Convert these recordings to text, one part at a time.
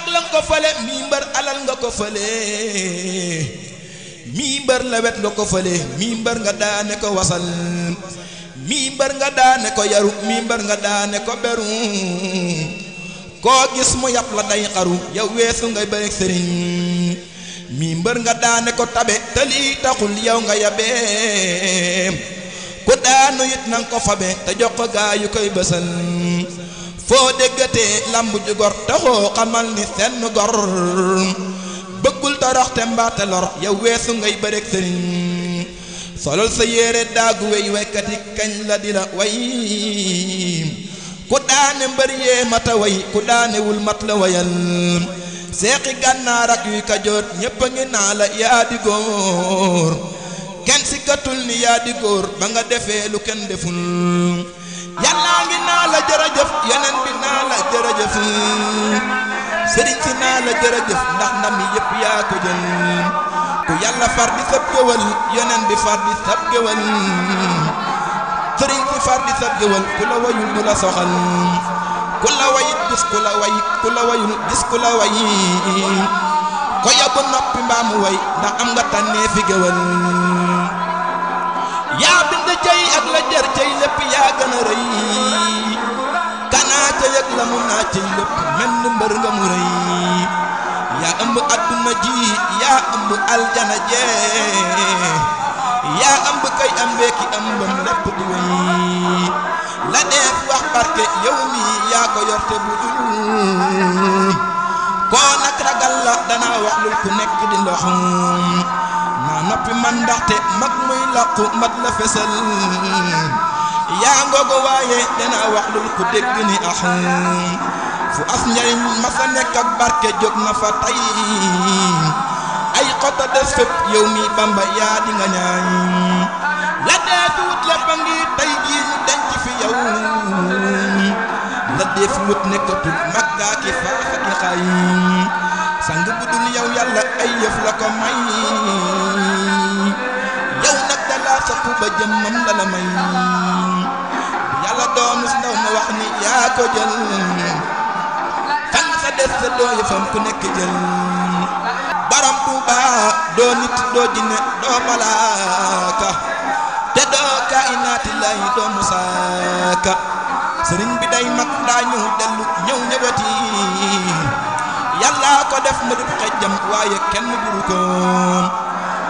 ak lan ko fële mii mbër alal nga ko fële mii mbër lewet nga ko fële mii mbër nga daane ko wasal mii mbër nga daane ko yaru mii mbër nga daane ko beru koo gis mu yàpp la day xaru yow weesu ngay bëreeg sëriñ mii mbër nga daane ko tabe te lii taxul yow nga yabeem ku daanu it nang ko fabe te jox ko gaa yu koy bësal foo déggatee lamb ju gor taxoo xamal ni senn gor bëggul torox te mbaate lor yow weesu ngay bëreeg sëriñ solol sa yére daagu wey waykat yi kañ la di la way ku daane mbër yee mata way ku daanewul mat la wayal seexi gànnaar ak yuy kajoor ñépp a ngi naa la yaa di góor kenn si katul ni yaa di góor ba nga defee lu kenn deful yàllaa ngi naa la jërëjëf yeneen bi naa la jërëjëf sëriñ si naa la jërëjëf ndax ndam yi yépp yaa ko jël ku yàlla far di sab géwal yeneen bi far di sab géwal sëriñ si far di sab géwal ku la wayul du la soxal ku la wayit gis ku la way ku la wayul gis ku la way ko yóbbu noppi mbaamu way ndax am nga tànnee fi géwal yaa bind cey ak la jër cey lépp yaa gën a rëy kanaa ca yëg la mu naa cey lépp mel ni mbër nga mu rëy yaa ëmb adduna ji yaa ëmb aljana jee yaa ëmb kay ëmbee ki ëmbam lépp di wéy la def wax barke yow mi yaa ko yor te bu dul koo nag ragal la danaa wax lul ku nekk di ndoxum naa noppi man ndaxte mag muy làqu mat la fesal yaa ngoogo waaye danaa wax lul ku dégg ni axum fu as njariñ masa nekk ak barke jóg na fa tey ay xota des fépp yow mi Bamba yaa di nga ñaañ la dee fi wut lépp a ngi tey jii ñu denc fi yow la dee fi wut nekkatul maggaa ki faaxa ki xay sang bu dul yow yàlla ay yëf la ko may yow nag dalaa sopp ba jëmmam la la may yàlla doonu si ndaw ma wax ni yaa ko jël fan sa des sa doo yëfam ku nekk jël baram Tuuba doo nit doo jinne doo malaaka te doo kainaati lay doo musaaka sëriñ bi day mag daa ñëw dellu ñëw ñëwati yàlla ko def ma dut xejjam waaye kenn buru ko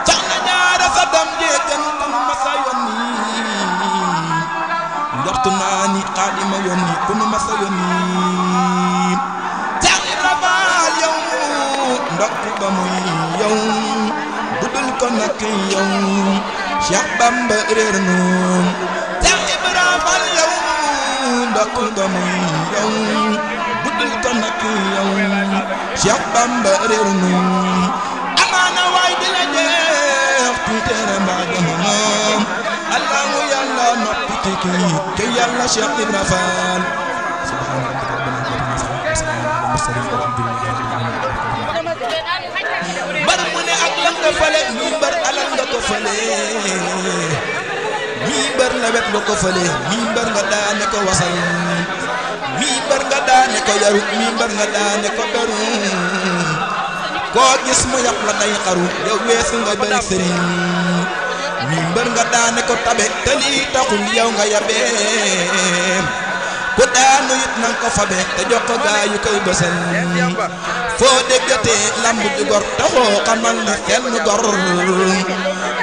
soxna Jaara sa dam jee gën ku nu masa yónni njortu naa ni Xaadima yónni ku nu masa yónni Seex Ibra Faal yow ndokk ba muy yow budul ko nag yow Cheikh Bamba réer noon Seex Ibra Faal yow ndokk ba muy yow budul ko nag yow Cheikh Bamba réer noon amaana waay di la jeex tuuteere mbaa jamono allahu yàlla noppi tiki ke yàlla Cheikh Ibra Faal bar mu ne ak lan nga fële mii mbër alal nga ko fële mii mbër lewet nga ko fële mii mbër nga daane ko wasal mii mbër nga daane ko yaru mii mbër nga daane ko beru koo gis mu yàpp la day xaru yow weesu nga bëri sëriñ mii mbër nga daane ko tabe te lii taxul yow nga yabeem ku daanu it nang ko fabe te jox ko gaa yu koy bësal foo déggatee lamb ju gor taxoo xamal ni senn gor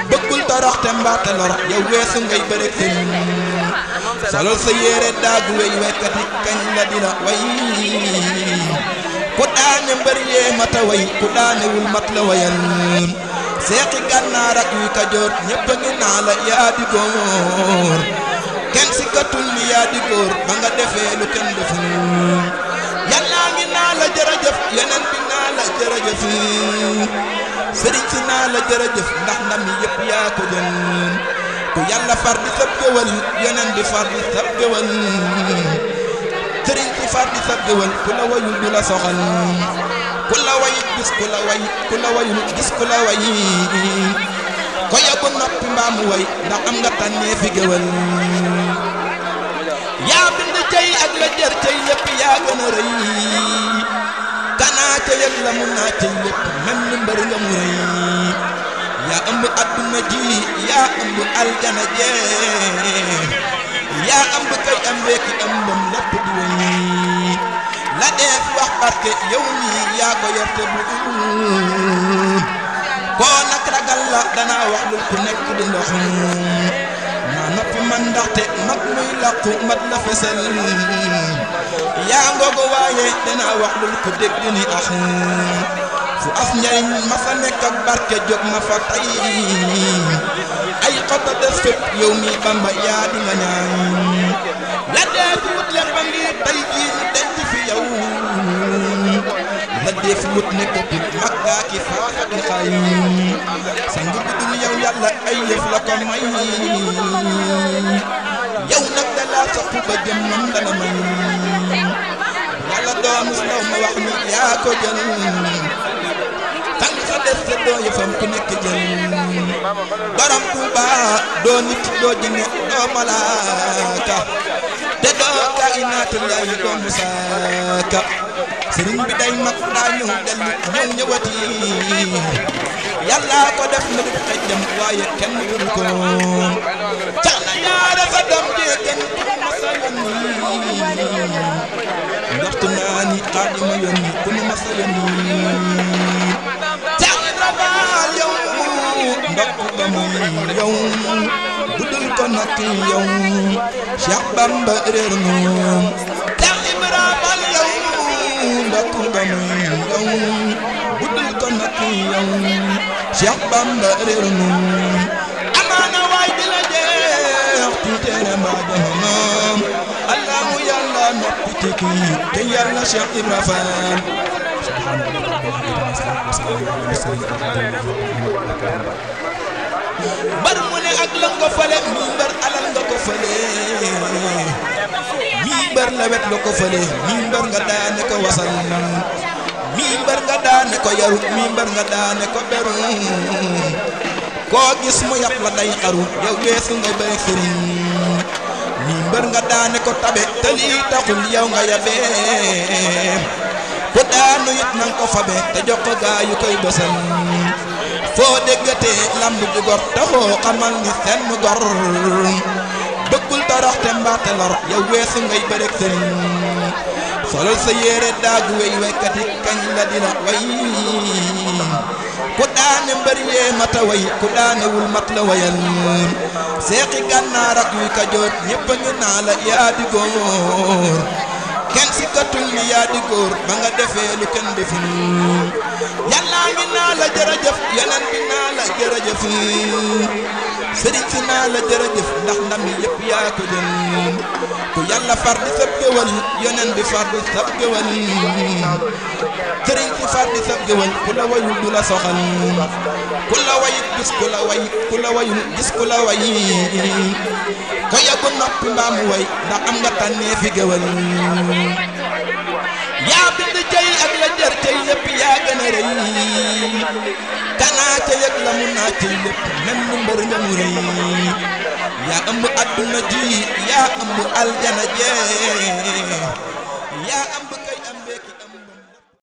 bëggul torox te mbaate lor yow weesu ngay bëreeg sëriñ solol sa yére daagu wey waykat yi kañ la di la way ku daane mbër yee mata way ku daanewul mat la wayal seexi gànnaar ak yuy kajoor ñépp a ngi naa la yaa di góor kenn si katul ni yaa di góor ba nga defee lu kenn deful yàllaa ngi naa la jërëjëf yeneen bi naa la jërëjëf sëriñ si naa la jërëjëf ndax ndam yi yépp yaa ko jël ku yàlla far di sab géwal yeneen bi far di sab géwal sëriñ si far di sab géwal ku la wayul du la soxal ku la wayit gis ku la way ku la wayul gis ku la way ko yóbbu noppi mbaamu way ndax am nga tànnee fi géwal yaa bind cey ak la jër cey lépp yaa gën a rëy kanaa yëg la mu naa ci lépp mel ni mbër nga mu rëy yaa ëmb adduna ji yaa ëmb aljana jee yaa ëmb kay ëmbee ki ëmbam lépp di wéy la def wax barke yow mi yaa ko yor te bu koo nag ragal la danaa wax lu ku nekk di ndox naa noppi man ndaxte mag muy làqu mat la fesal yaa ngoogu waaye danaa wax lu ku dégg ni ax fu as njariñ ma fa nekk ak barke jóg ma fa tay ay xota des fépp yow mi Bamba yaa di nga ñaan la def wut lépp a ngi tey jii ñu denc fi yow la def wut nekkatul makkaa ki faaxa ki xay sang bi dul yow yàlla ay yëf la ko may yow nag da laa sopp ba jëm nam dana may yàlla doomu ndaw ma wax ni yaa ko jël tàng sa des te doo yëfam ku nekk jël borom Tuuba doo nit doo jinne doo malaaka te doo kainaatu laahi doo musaaka sëriñ bi day mag daa ñëw dellu ñëwati yàlla ko def na du xëj dem waaye kenn dul ko cax na ñaara sa doom jee gën ma sa yónni ndoxtu naa ni Xaadima yónni ku nu ma sa yónni cax na rafaal yow ndokk ba muy yow budul ko nag yow Cheikh Bamba réer moom cax Ibrahima yow ndokk ba muy yow budul ko nag yow Cheikh Bamba réer moom amaana waay di la jeex tuuteere mbaa jahanam Allahu yàlla noppi ci kii te yàlla Cheikh Ibra Fall bar mu ne ak la nga fale mi mbar alal nga ko fale mi mbar la wet la ko fale mi mbar nga daane ko wasal mi mbar nga daane ko yaru mi mbar nga daane ko beru koo gis mu yàpp la day xaru yow weesu nga bay sëriñ mi mbar nga daane ko tabe te lii taxul yow nga yabee ku daanu it nang ko fabe te jox ko gaa yu koy bësal foo déggatee lamb ju gor taxoo xamal ni seen gor bëggul torox te mbaate lor yow weesu ngay bërek sëriñ solal sa yére daagu wey waykat yi kañ la dina way ku daane mbër yee mata way ku daanewul mat la wayal seexi gànnaar ak yuy kajoor ñépp a ngi naa la yaa di góor kenn si katul ni yaa di góor ba nga defee lu kenn deful yàlla ngi naa la jërëjëf yeneen bi naa la jërëjëf sëriñ si naa la jërëjëf ndax ndam yi yëpp yaa ko jël ku yàlla far di sab géwal yeneen bi far di sab géwal sëriñ si far di sab géwal ku la wayul du la soxal ku la wayit gis ku la way ku la wayul gis ku la way ko yàggu noppi mbaa mu way ndax am nga tànnee fi géwal yaa bind cey ak la jër cey lépp yaa gën a rëy kanaa ca yëg la mu naa cey lépp mel ni mbër nga mu rëy yaa ëmb adduna ji yaa ëmb aljana jee yaa ëmb